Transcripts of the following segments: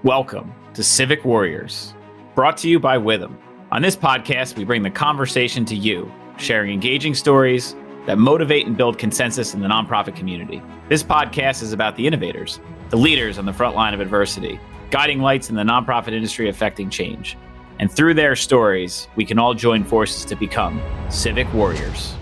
Welcome to Civic Warriors, brought to you by Witham. On this podcast, we bring the conversation to you, sharing engaging stories that motivate and build consensus in the nonprofit community. This podcast is about the innovators, the leaders on the front line of adversity, guiding lights in the nonprofit industry affecting change. And through their stories, we can all join forces to become Civic Warriors.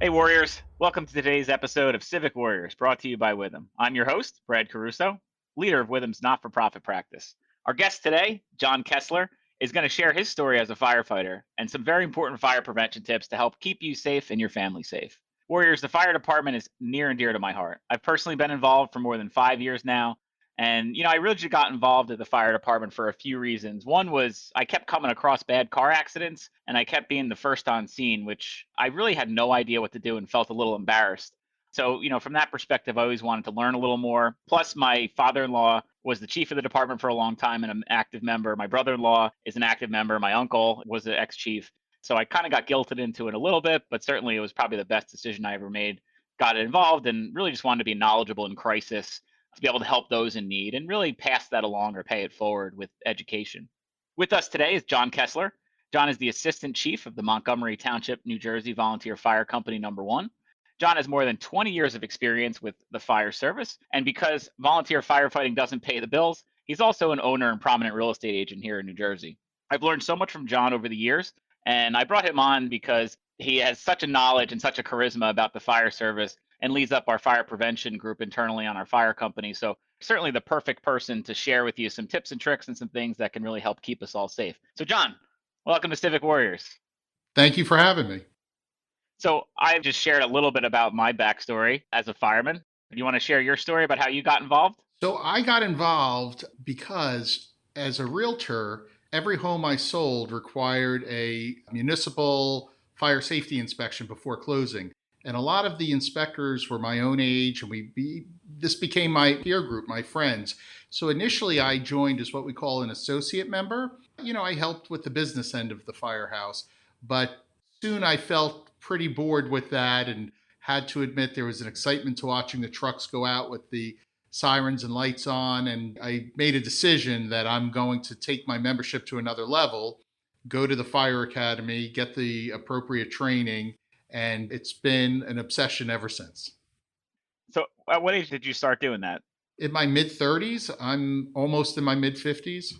Hey Warriors, welcome to today's episode of Civic Warriors, brought to you by Witham. I'm your host, Brad Caruso, leader of Witham's not-for-profit practice. Our guest today, John Kessler, is going to share his story as a firefighter and some very important fire prevention tips to help keep you safe and your family safe. Warriors, the fire department is near and dear to my heart. I've personally been involved for more than 5 years now. And, I really just got involved at the fire department for a few reasons. One was I kept coming across bad car accidents and I kept being the first on scene, which I really had no idea what to do and felt a little embarrassed. So, from that perspective, I always wanted to learn a little more. Plus, my father-in-law was the chief of the department for a long time and an active member. My brother-in-law is an active member. My uncle was the ex-chief. So I kind of got guilted into it a little bit, but certainly it was probably the best decision I ever made. Got involved and really just wanted to be knowledgeable in crisis, to be able to help those in need and really pass that along or pay it forward with education. With us today is John Kessler. John is the assistant chief of the Montgomery Township, New Jersey Volunteer Fire Company number 1. John has more than 20 years of experience with the fire service, and because volunteer firefighting doesn't pay the bills, he's also an owner and prominent real estate agent here in New Jersey. I've learned so much from John over the years, and I brought him on because he has such a knowledge and such a charisma about the fire service and leads up our fire prevention group internally on our fire company. So certainly the perfect person to share with you some tips and tricks and some things that can really help keep us all safe. So John, welcome to Civic Warriors. Thank you for having me. So I've just shared a little bit about my backstory as a fireman. Do you want to share your story about how you got involved? So I got involved because as a realtor, every home I sold required a municipal fire safety inspection before closing. And a lot of the inspectors were my own age, and this became my peer group, my friends. So initially I joined as what we call an associate member. I helped with the business end of the firehouse, but soon I felt pretty bored with that and had to admit there was an excitement to watching the trucks go out with the sirens and lights on. And I made a decision that I'm going to take my membership to another level, go to the fire academy, get the appropriate training, and it's been an obsession ever since. So at what age did you start doing that? In my mid-30s. I'm almost in my mid-50s.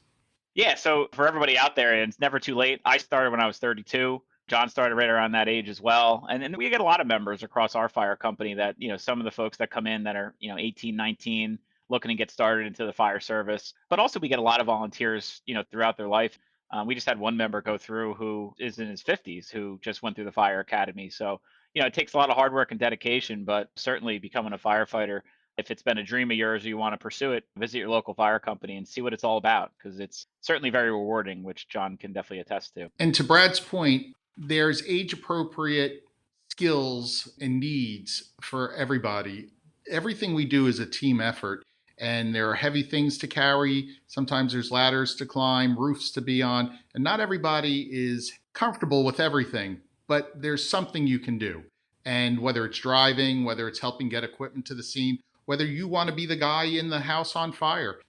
Yeah, so for everybody out there, it's never too late. I started when I was 32. John started right around that age as well. And we get a lot of members across our fire company that, some of the folks that come in that are, 18, 19, looking to get started into the fire service. But also we get a lot of volunteers, throughout their life. We just had one member go through who is in his 50s, who just went through the fire academy. So, it takes a lot of hard work and dedication, but certainly becoming a firefighter, if it's been a dream of yours or you want to pursue it, visit your local fire company and see what it's all about, because it's certainly very rewarding, which John can definitely attest to. And to Brad's point, there's age-appropriate skills and needs for everybody. Everything we do is a team effort, and there are heavy things to carry. Sometimes there's ladders to climb, roofs to be on, and not everybody is comfortable with everything, but there's something you can do. And whether it's driving, whether it's helping get equipment to the scene, whether you want to be the guy in the house on fire.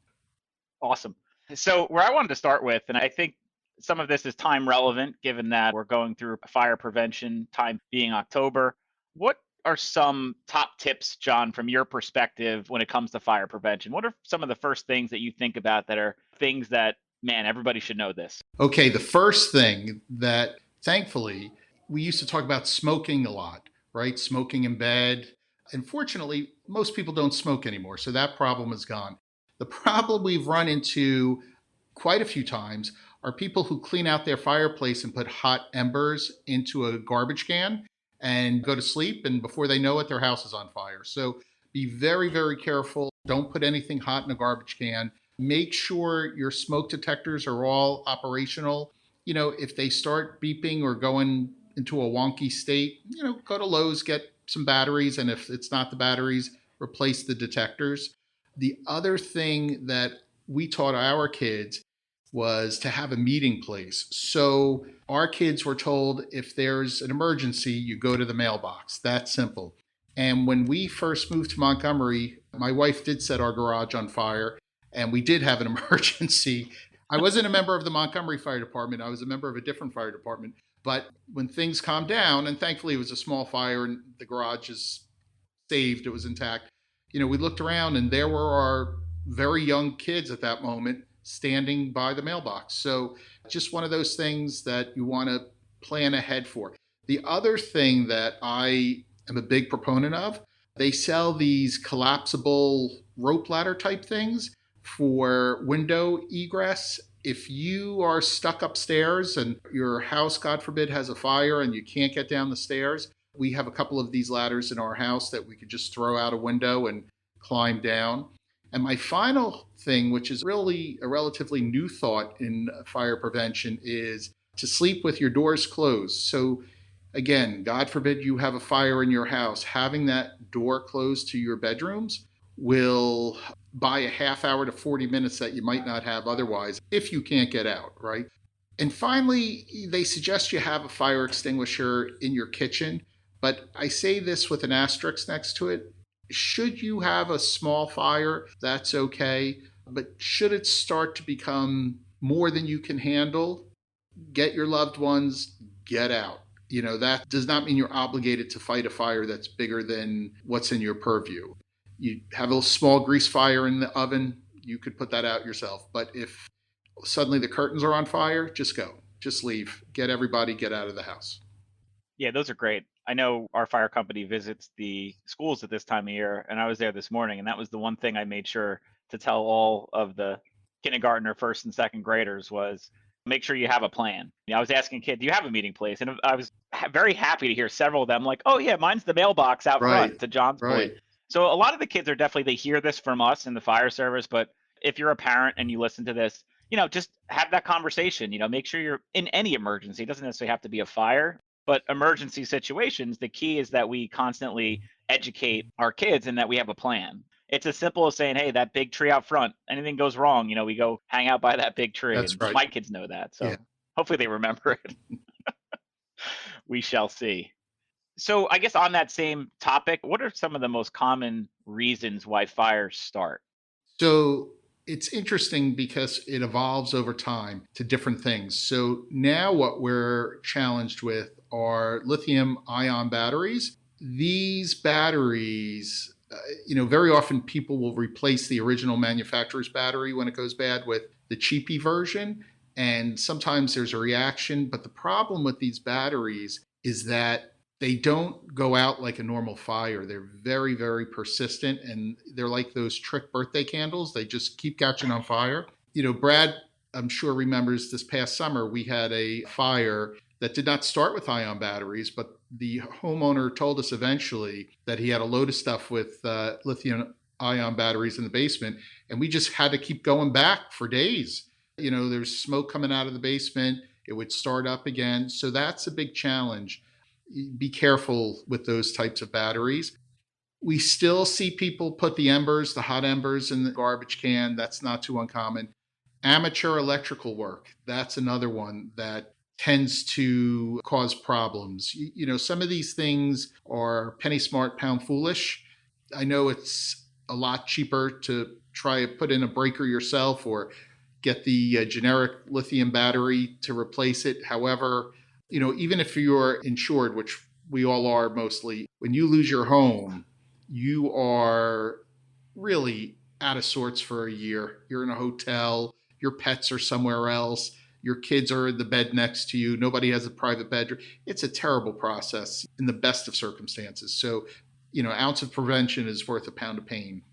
Awesome. So where I wanted to start with, and I think some of this is time relevant, given that we're going through fire prevention time being October. What are some top tips, John, from your perspective when it comes to fire prevention? What are some of the first things that you think about that are things that, man, everybody should know this? Okay, the first thing that, thankfully, we used to talk about smoking a lot, right? Smoking in bed. Unfortunately, most people don't smoke anymore, so that problem is gone. The problem we've run into quite a few times are people who clean out their fireplace and put hot embers into a garbage can and go to sleep, and before they know it, their house is on fire. So be very, very careful. Don't put anything hot in a garbage can. Make sure your smoke detectors are all operational. If they start beeping or going into a wonky state, go to Lowe's, get some batteries, and if it's not the batteries, replace the detectors. The other thing that we taught our kids was to have a meeting place. So our kids were told if there's an emergency, you go to the mailbox. That's simple. And when we first moved to Montgomery, my wife did set our garage on fire. and we did have an emergency. I wasn't a member of the Montgomery Fire Department. I was a member of a different fire department. But when things calmed down, and thankfully it was a small fire and the garage is saved, it was intact. We looked around and there were our very young kids at that moment standing by the mailbox. So just one of those things that you want to plan ahead for. The other thing that I am a big proponent of, they sell these collapsible rope ladder type things for window egress. If you are stuck upstairs and your house, God forbid, has a fire and you can't get down the stairs, we have a couple of these ladders in our house that we could just throw out a window and climb down. And my final thing, which is really a relatively new thought in fire prevention, is to sleep with your doors closed. So again, God forbid you have a fire in your house, having that door closed to your bedrooms will buy a half hour to 40 minutes that you might not have otherwise if you can't get out, right? And finally, they suggest you have a fire extinguisher in your kitchen, but I say this with an asterisk next to it. Should you have a small fire, that's okay, but should it start to become more than you can handle, get your loved ones, get out. That does not mean you're obligated to fight a fire that's bigger than what's in your purview. You have a small grease fire in the oven, you could put that out yourself. But if suddenly the curtains are on fire, just go. Just leave. Get everybody, get out of the house. Yeah, those are great. I know our fire company visits the schools at this time of year, and I was there this morning, and that was the one thing I made sure to tell all of the kindergartner, first and second graders was make sure you have a plan. I was asking a kid, do you have a meeting place? And I was very happy to hear several of them like, oh yeah, mine's the mailbox out front, to John's point. So a lot of the kids are definitely, they hear this from us in the fire service, but if you're a parent and you listen to this, just have that conversation, make sure you're in any emergency. It doesn't necessarily have to be a fire, but emergency situations, the key is that we constantly educate our kids and that we have a plan. It's as simple as saying, hey, that big tree out front, anything goes wrong, we go hang out by that big tree. That's And right. my kids know that. So hopefully they remember it. We shall see. So I guess on that same topic, what are some of the most common reasons why fires start? So it's interesting because it evolves over time to different things. So now what we're challenged with are lithium ion batteries. These batteries, very often people will replace the original manufacturer's battery when it goes bad with the cheapy version. And sometimes there's a reaction. But the problem with these batteries is that they don't go out like a normal fire. They're very, very persistent, and they're like those trick birthday candles. They just keep catching on fire. Brad, I'm sure, remembers this past summer, we had a fire that did not start with ion batteries, but the homeowner told us eventually that he had a load of stuff with lithium ion batteries in the basement, and we just had to keep going back for days. There's smoke coming out of the basement. It would start up again. So that's a big challenge. Be careful with those types of batteries. We still see people put the hot embers in the garbage can. That's not too uncommon. Amateur electrical work, that's another one that tends to cause problems. Some of these things are penny smart, pound foolish. I know it's a lot cheaper to try to put in a breaker yourself or get the generic lithium battery to replace it. However, even if you're insured, which we all are mostly, when you lose your home, you are really out of sorts for a year. You're in a hotel, your pets are somewhere else, your kids are in the bed next to you, nobody has a private bedroom. It's a terrible process in the best of circumstances. So, ounce of prevention is worth a pound of pain.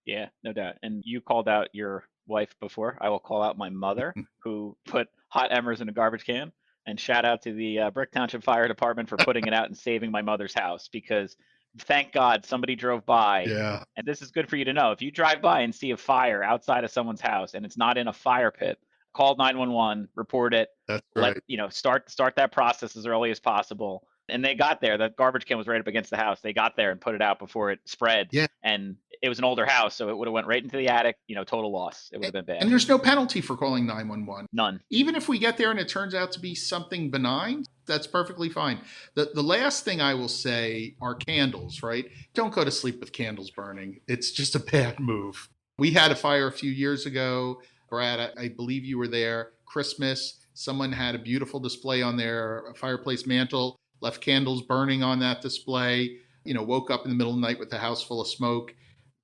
Yeah, no doubt. And you called out your wife before. I will call out my mother who put hot embers in a garbage can. And shout out to the Brick Township Fire Department for putting it out and saving my mother's house, because thank God somebody drove by. Yeah. And this is good for you to know. If you drive by and see a fire outside of someone's house and it's not in a fire pit, call 911, report it. That's right. Start that process as early as possible. And they got there. The garbage can was right up against the house. They got there and put it out before it spread. Yeah. And it was an older house, so it would have went right into the attic. Total loss. It would have been bad. And there's no penalty for calling 911. None. Even if we get there and it turns out to be something benign, that's perfectly fine. The last thing I will say are candles, right? Don't go to sleep with candles burning. It's just a bad move. We had a fire a few years ago. Brad, I believe you were there. Christmas, someone had a beautiful display on their fireplace mantle, left candles burning on that display, woke up in the middle of the night with the house full of smoke.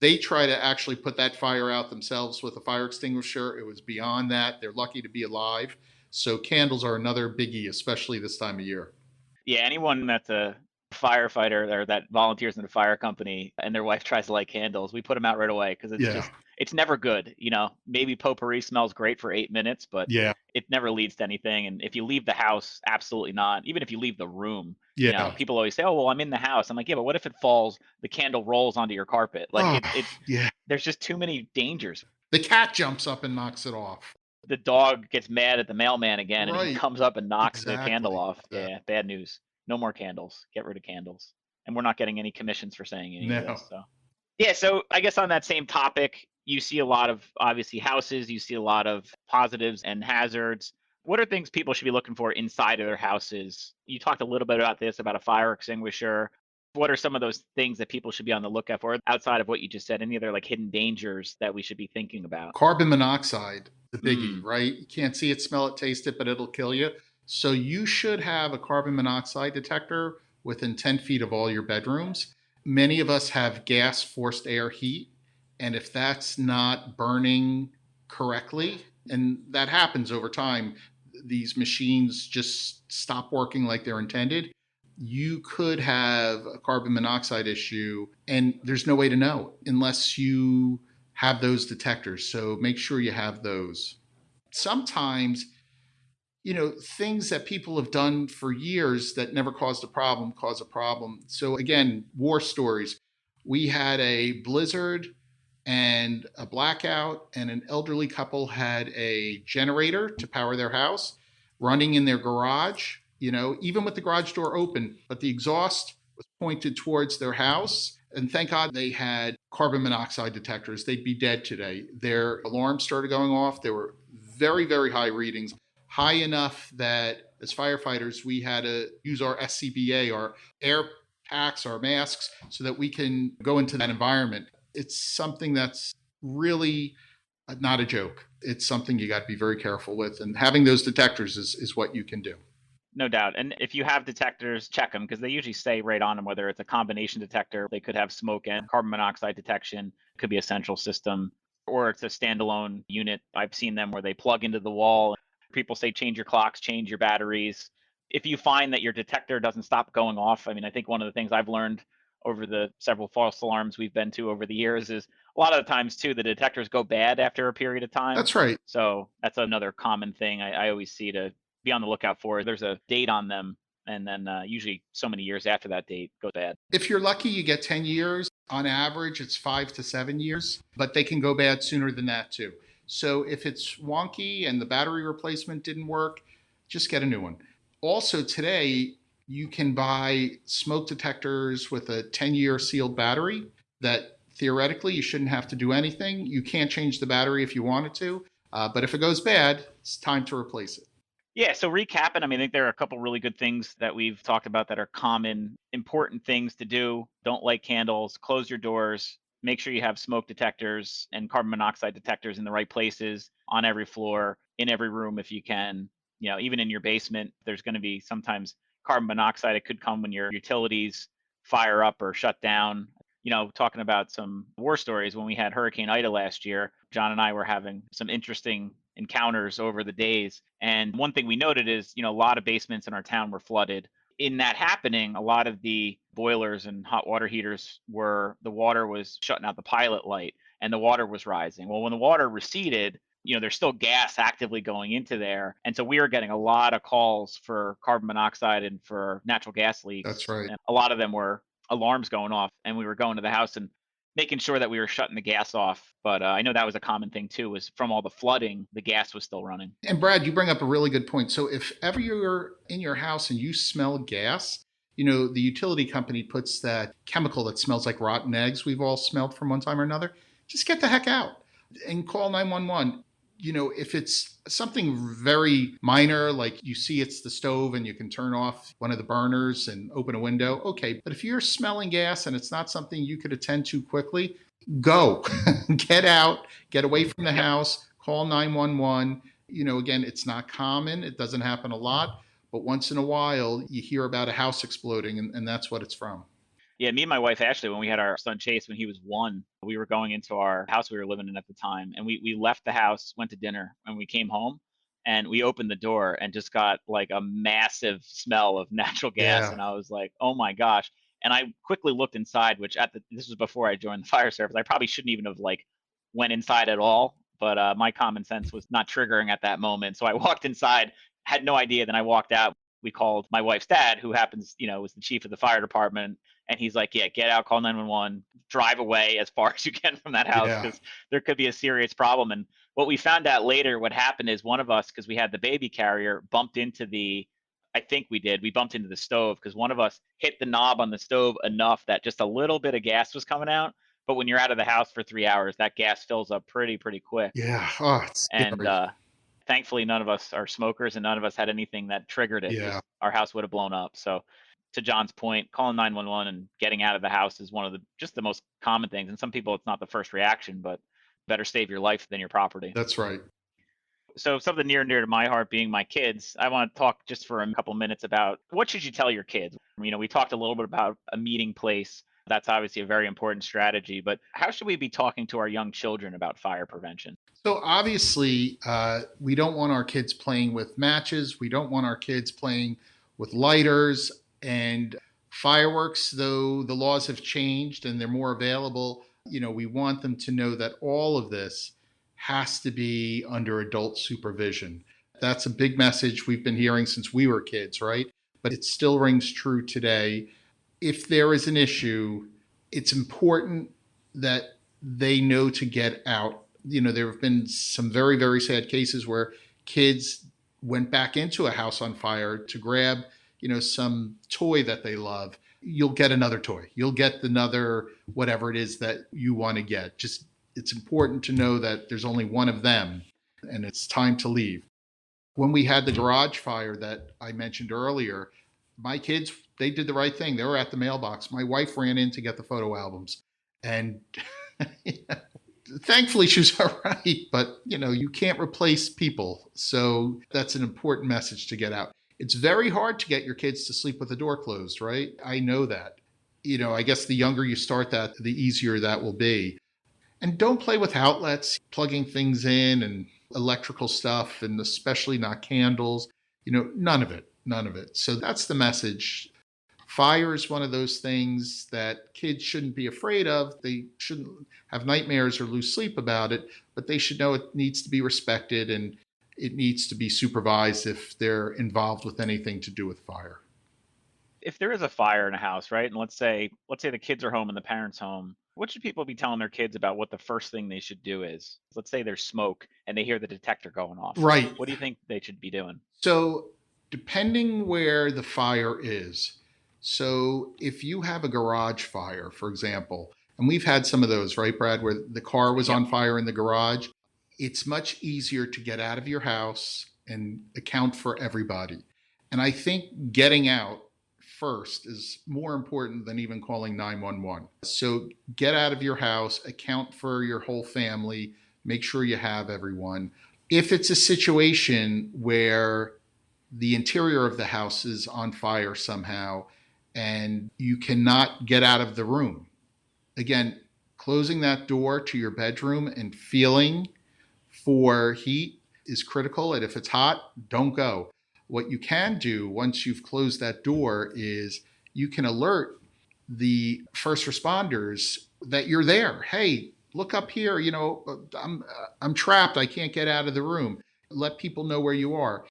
They try to actually put that fire out themselves with a fire extinguisher. It was beyond that. They're lucky to be alive. So candles are another biggie, especially this time of year. Yeah, anyone that's a firefighter or that volunteers in a fire company and their wife tries to light candles, we put them out right away because Yeah. it's never good. Maybe potpourri smells great for 8 minutes, but Yeah. it never leads to anything. And if you leave the house, absolutely not. Even if you leave the room, Yeah. people always say, "Oh, well, I'm in the house." I'm like, "Yeah, but what if it falls? The candle rolls onto your carpet." Like Oh, it yeah. there's just too many dangers. The cat jumps up and knocks it off. The dog gets mad at the mailman again and he Right. comes up and knocks the candle Exactly. off. Yeah. Yeah, bad news. No more candles. Get rid of candles. And we're not getting any commissions for saying any of No. this. So, yeah, so I guess on that same topic, you see a lot of obviously houses, you see a lot of positives and hazards. What are things people should be looking for inside of their houses? You talked a little bit about this, about a fire extinguisher. What are some of those things that people should be on the lookout for outside of what you just said? Any other like hidden dangers that we should be thinking about? Carbon monoxide, the biggie, Mm. right? You can't see it, smell it, taste it, but it'll kill you. So you should have a carbon monoxide detector within 10 feet of all your bedrooms. Many of us have gas forced air heat. And if that's not burning correctly, and that happens over time, these machines just stop working like they're intended. You could have a carbon monoxide issue, and there's no way to know unless you have those detectors. So make sure you have those. Sometimes, things that people have done for years that never caused a problem cause a problem. So again, war stories. We had a blizzard and a blackout, and an elderly couple had a generator to power their house running in their garage, even with the garage door open, but the exhaust was pointed towards their house. And thank God they had carbon monoxide detectors. They'd be dead today. Their alarms started going off. There were very, very high readings, high enough that as firefighters, we had to use our SCBA, our air packs, our masks, so that we can go into that environment. It's something that's really not a joke. It's something you got to be very careful with. And having those detectors is what you can do. No doubt. And if you have detectors, check them because they usually say right on them whether it's a combination detector, they could have smoke and carbon monoxide detection, could be a central system, or it's a standalone unit. I've seen them where they plug into the wall. People say change your clocks, change your batteries. If you find that your detector doesn't stop going off, I mean, I think one of the things I've learned over the several false alarms we've been to over the years is a lot of the times too, the detectors go bad after a period of time. That's right. So that's another common thing I always see to be on the lookout for. There's a date on them, and then usually so many years after that date go bad. If you're lucky, you get 10 years. On average, it's 5 to 7 years, but they can go bad sooner than that too. So if it's wonky and the battery replacement didn't work, just get a new one. Also, today, you can buy smoke detectors with a 10-year sealed battery that theoretically you shouldn't have to do anything. You can't change the battery if you wanted to, but if it goes bad, it's time to replace it. Yeah, so recapping, I mean, I think there are a couple really good things that we've talked about that are common, important things to do. Don't light candles, close your doors, make sure you have smoke detectors and carbon monoxide detectors in the right places on every floor, in every room if you can. Even in your basement, there's going to be sometimes carbon monoxide. It could come when your utilities fire up or shut down. Talking about some war stories, when we had Hurricane Ida last year, John and I were having some interesting encounters over the days. And one thing we noted is, a lot of basements in our town were flooded. In that happening, a lot of the boilers and hot water heaters the water was shutting out the pilot light and the water was rising. Well, when the water receded, there's still gas actively going into there. And so we were getting a lot of calls for carbon monoxide and for natural gas That's leaks. right. And a lot of them were alarms going off. And we were going to the house and making sure that we were shutting the gas off. But I know that was a common thing too, was from all the flooding, the gas was still running. And Brad, you bring up a really good point. So if ever you're in your house and you smell gas, the utility company puts that chemical that smells like rotten eggs we've all smelled from one time or another. Just get the heck out and call 911. If it's something very minor, like you see it's the stove and you can turn off one of the burners and open a window, okay. But if you're smelling gas and it's not something you could attend to quickly, Go, get out, get away from the Yep. house, call 911. Again, it's not common. It doesn't happen a lot, but once in a while you hear about a house exploding, and that's what it's from. Yeah, me and my wife actually, when we had our son Chase when he was 1, we were going into our house we were living in at the time, and we left the house, went to dinner, and we came home, and we opened the door and just got like a massive smell of natural gas, Yeah. and I was like, oh my gosh. And I quickly looked inside, which this was before I joined the fire service. I probably shouldn't even have like went inside at all, but my common sense was not triggering at that moment. So I walked inside, had no idea. Then I walked out. We called my wife's dad, who happens, was the chief of the fire department, and he's like, yeah, get out, call 911, drive away as far as you can from that house Yeah. because there could be a serious problem. And what we found out later, what happened is one of us, because we had the baby carrier, bumped into I think we bumped into the stove because one of us hit the knob on the stove enough that just a little bit of gas was coming out. But when you're out of the house for 3 hours, that gas fills up pretty quick. Yeah. Oh, it's And scary. thankfully, none of us are smokers and none of us had anything that triggered it Yeah. because our house would have blown up. So, to John's point, calling 911 and getting out of the house is one of the most common things. And some people, it's not the first reaction, but better save your life than your property. That's right. So, something near and dear to my heart being my kids, I want to talk just for a couple minutes about what should you tell your kids? We talked a little bit about a meeting place. That's obviously a very important strategy, but how should we be talking to our young children about fire prevention? So obviously, we don't want our kids playing with matches. We don't want our kids playing with lighters and fireworks. Though the laws have changed and they're more available, we want them to know that all of this has to be under adult supervision. That's a big message we've been hearing since we were kids, right? But it still rings true today. If there is an issue, it's important that they know to get out. There have been some very, very sad cases where kids went back into a house on fire to grab, some toy that they love. You'll get another toy. You'll get another whatever it is that you want to get. Just it's important to know that there's only one of them and it's time to leave. When we had the garage fire that I mentioned earlier, my kids, they did the right thing. They were at the mailbox. My wife ran in to get the photo albums. And thankfully she was all right, but you can't replace people. So that's an important message to get out. It's very hard to get your kids to sleep with the door closed, right? I know that. I guess the younger you start that, the easier that will be. And don't play with outlets, plugging things in and electrical stuff, and especially not candles. None of it, none of it. So that's the message. Fire is one of those things that kids shouldn't be afraid of. They shouldn't have nightmares or lose sleep about it, but they should know it needs to be respected and it needs to be supervised if they're involved with anything to do with fire. If there is a fire in a house, right? And let's say the kids are home and the parents home, what should people be telling their kids about what the first thing they should do is? Let's say there's smoke and they hear the detector going off. Right. What do you think they should be doing? So, depending where the fire is, so if you have a garage fire, for example, and we've had some of those, right, Brad, where the car was Yep. on fire in the garage, it's much easier to get out of your house and account for everybody. And I think getting out first is more important than even calling 911. So get out of your house, account for your whole family, make sure you have everyone. If it's a situation where the interior of the house is on fire somehow and you cannot get out of the room, again, closing that door to your bedroom and feeling for heat is critical. And if it's hot, don't go. What you can do once you've closed that door is you can alert the first responders that you're there. Hey, look up here. I'm trapped. I can't get out of the room. Let people know where you are,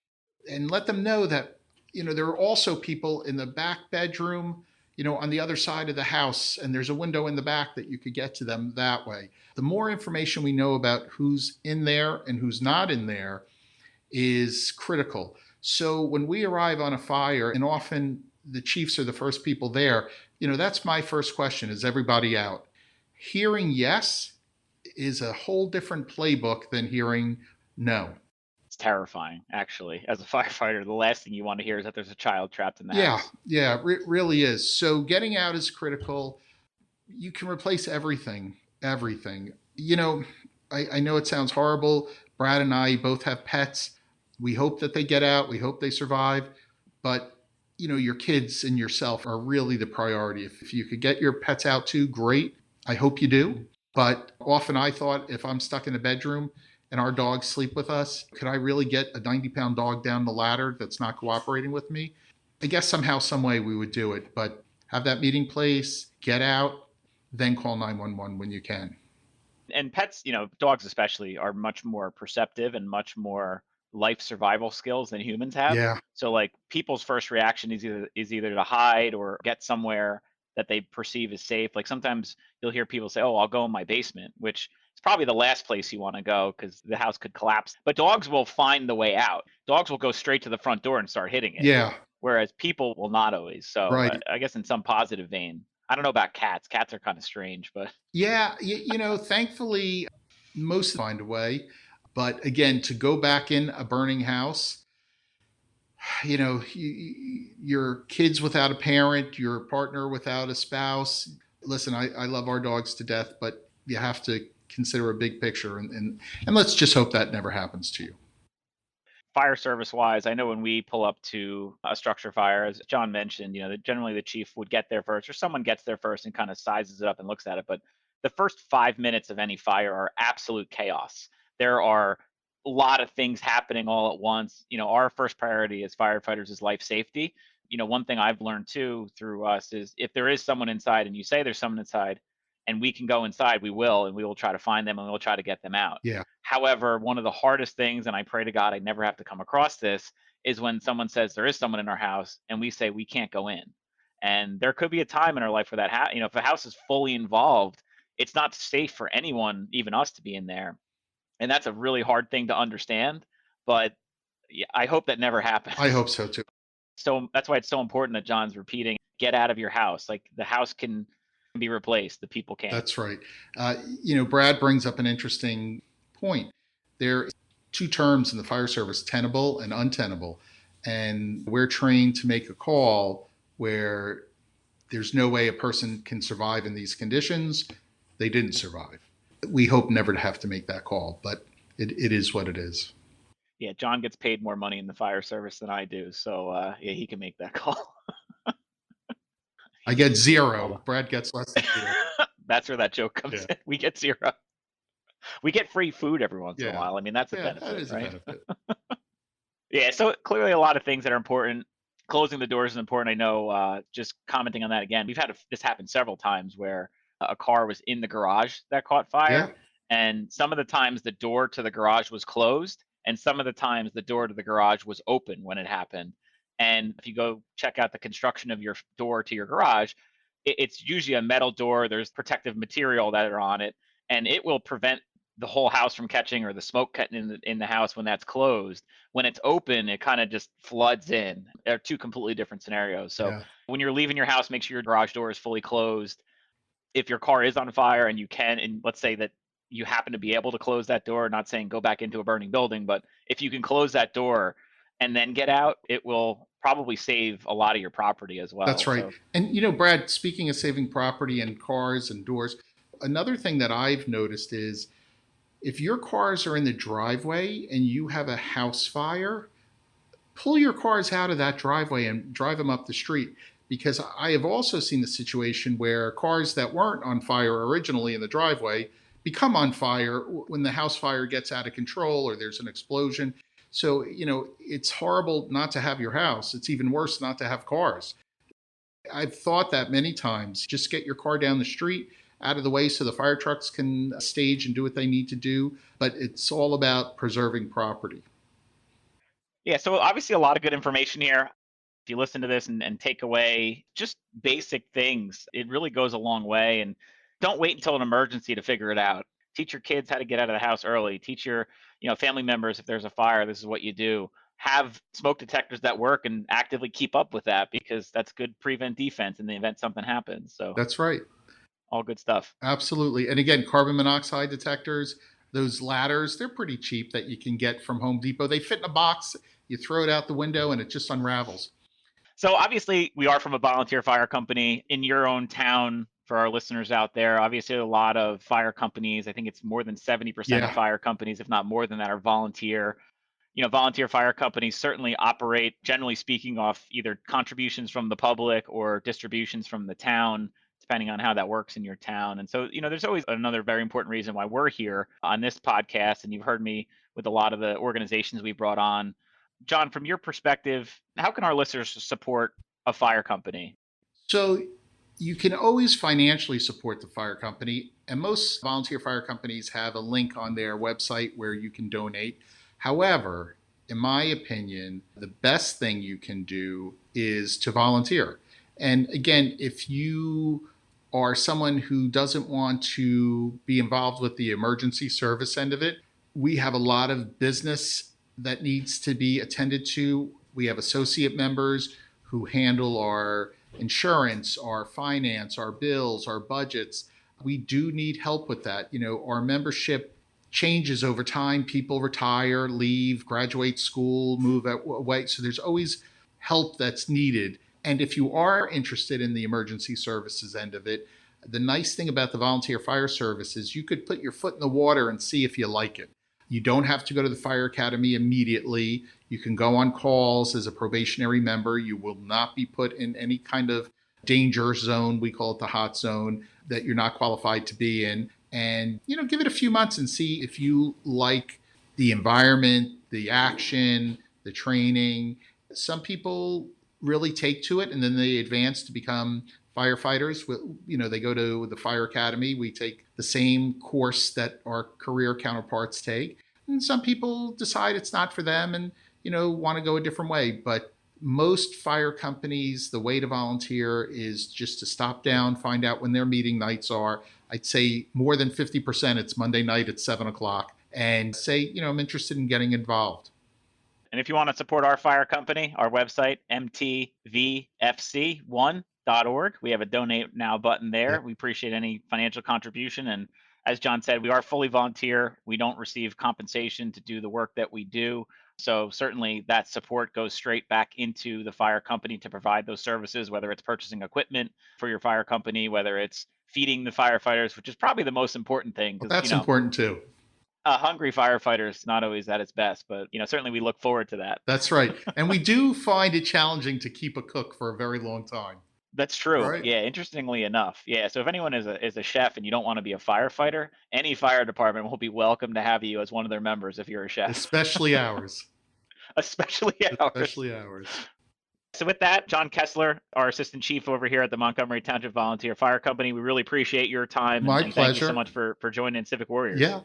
and let them know that there are also people in the back bedroom, on the other side of the house, and there's a window in the back that you could get to them that way. The more information we know about who's in there and who's not in there is critical. So when we arrive on a fire, and often the chiefs are the first people there, that's my first question: is everybody out? Hearing yes is a whole different playbook than hearing no. It's terrifying, actually. As a firefighter, the last thing you want to hear is that there's a child trapped in the Yeah, house. yeah, it really is. So getting out is critical. You can replace everything. Everything. I know it sounds horrible. Brad and I both have pets. We hope that they get out. We hope they survive. But, your kids and yourself are really the priority. If you could get your pets out too, great. I hope you do. But often I thought if I'm stuck in a bedroom and our dogs sleep with us, could I really get a 90-pound dog down the ladder that's not cooperating with me? I guess somehow, some way we would do it. But have that meeting place, get out, then call 911 when you can. And pets, dogs especially, are much more perceptive and much more life survival skills than humans have. Yeah. So like people's first reaction is either to hide or get somewhere that they perceive as safe. Like sometimes you'll hear people say, "Oh, I'll go in my basement," which is probably the last place you want to go because the house could collapse. But dogs will find the way out. Dogs will go straight to the front door and start hitting it, Yeah. whereas people will not always. So Right. I guess in some positive vein, I don't know about cats. Cats are kind of strange, but Yeah. Thankfully, most find a way. But again, to go back in a burning house, your kids without a parent, your partner without a spouse. Listen, I love our dogs to death, but you have to consider a big picture. And let's just hope that never happens to you. fire service wise, I know when we pull up to a structure fire, as John mentioned, that generally the chief would get there first, or someone gets there first and kind of sizes it up and looks at it. But the first 5 minutes of any fire are absolute chaos. There are a lot of things happening all at once. Our first priority as firefighters is life safety. One thing I've learned too through us is if there is someone inside and you say there's someone inside and we can go inside, we will, and we will try to find them and we'll try to get them out. Yeah. However, one of the hardest things, and I pray to God I never have to come across this, is when someone says there is someone in our house and we say we can't go in. And there could be a time in our life where if a house is fully involved, it's not safe for anyone, even us, to be in there. And that's a really hard thing to understand. But yeah, I hope that never I happens. hope so too. So that's why it's so important that John's repeating, get out of your house. Like the house can be replaced, the people can't. That's right. Brad brings up an interesting point. There are two terms in the fire service, tenable and untenable. And we're trained to make a call where there's no way a person can survive in these conditions. They didn't survive. We hope never to have to make that call, but it is what it is. Yeah, John gets paid more money in the fire service than I do, so yeah, he can make that call. I get Although zero. Brad gets less than zero. that's where that joke comes Yeah. in. We get zero. We get free food every once in a Yeah. while. I mean, that's a Yeah, that benefit, is a right? benefit. Yeah, so clearly a lot of things that are important. Closing the doors is important. I know. Just commenting on that again, we've had this happen several times where a car was in the garage that caught Yeah. fire, and some of the times the door to the garage was closed, and some of the times the door to the garage was open when it happened. And if you go check out the construction of your door to your garage, it's usually a metal door. There's protective material that are on it, and it will prevent the whole house from catching or the smoke cutting in the house when that's closed. When it's open, it kind of just floods in. They're two completely different scenarios. So Yeah. when you're leaving your house, make sure your garage door is fully closed. If your car is on fire and you can, and let's say that you happen to be able to close that door, not saying go back into a burning building, but if you can close that door and then get out, it will probably save a lot of your property as That's well. right. So And, Brad, speaking of saving property and cars and doors, another thing that I've noticed is if your cars are in the driveway and you have a house fire, pull your cars out of that driveway and drive them up the street. Because I have also seen the situation where cars that weren't on fire originally in the driveway become on fire when the house fire gets out of control or there's an explosion. So, it's horrible not to have your house. It's even worse not to have cars. I've thought that many times. Just get your car down the street, out of the way so the fire trucks can stage and do what they need to do. But it's all about preserving property. yeah, so obviously a lot of good information here. If you listen to this and take away just basic things, it really goes a long way. And don't wait until an emergency to figure it out. Teach your kids how to get out of the house early. Teach your family members if there's a fire, this is what you do. Have smoke detectors that work and actively keep up with that because that's good prevent defense in the event something happens. So That's right. all good stuff. Absolutely. And again, carbon monoxide detectors, those ladders, they're pretty cheap that you can get from Home Depot. They fit in a box, you throw it out the window, and it just unravels. So obviously we are from a volunteer fire company in your own town. for our listeners out there. Obviously, a lot of fire companies, I think it's more than 70% of Yeah. fire companies, if not more than that, are volunteer. Volunteer fire companies certainly operate, generally speaking, off either contributions from the public or distributions from the town, depending on how that works in your town. And so, there's always another very important reason why we're here on this podcast. And you've heard me with a lot of the organizations we brought on. John, from your perspective, how can our listeners support a fire company? So you can always financially support the fire company, and most volunteer fire companies have a link on their website where you can donate. However, in my opinion, the best thing you can do is to volunteer. And again, if you are someone who doesn't want to be involved with the emergency service end of it, we have a lot of business that needs to be attended to. We have associate members who handle our insurance, our finance, our bills, our budgets. We do need help with that. Our membership changes over time. People retire, leave, graduate school, move away. So there's always help that's needed. And if you are interested in the emergency services end of it, the nice thing about the volunteer fire service is you could put your foot in the water and see if you like it. You don't have to go to the fire academy immediately. You can go on calls as a probationary member. You will not be put in any kind of danger zone. We call it the hot zone that you're not qualified to be in. And, give it a few months and see if you like the environment, the action, the training. Some people really take to it and then they advance to become firefighters. They go to the fire academy. We take the same course that our career counterparts take. And some people decide it's not for them and, want to go a different way. But most fire companies, the way to volunteer is just to stop down, find out when their meeting nights are. I'd say more than 50%, it's Monday night at 7 o'clock, and say, I'm interested in getting involved. And if you want to support our fire company, our website, mtvfc1.org, we have a donate now button there. Yeah. We appreciate any financial contribution. And as John said, we are fully volunteer. We don't receive compensation to do the work that we do. So certainly that support goes straight back into the fire company to provide those services, whether it's purchasing equipment for your fire company, whether it's feeding the firefighters, which is probably the most important thing. Well, Because, that's important too. a hungry firefighter is not always at its best, but certainly we look forward to that. That's right. And we do find it challenging to keep a cook for a very long time. That's true. Right? Yeah, interestingly enough. Yeah, so if anyone is a chef and you don't want to be a firefighter, any fire department will be welcome to have you as one of their members if you're a chef. Especially ours. Especially ours. Especially ours. So with that, John Kessler, our assistant chief over here at the Montgomery Township Volunteer Fire Company, we really appreciate your time My and thank you so pleasure. much for joining Civic Warriors. Yeah.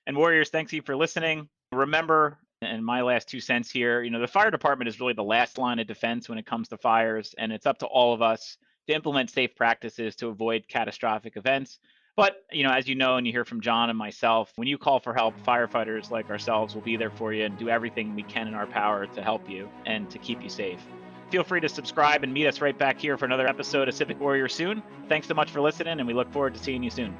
And Warriors, thanks you for listening. Remember, and my last 2 cents here, the fire department is really the last line of defense when it comes to fires, and it's up to all of us to implement safe practices to avoid catastrophic events. But, as you know, and you hear from John and myself, when you call for help, firefighters like ourselves will be there for you and do everything we can in our power to help you and to keep you safe. Feel free to subscribe and meet us right back here for another episode of Civic Warrior soon. Thanks so much for listening, and we look forward to seeing you soon.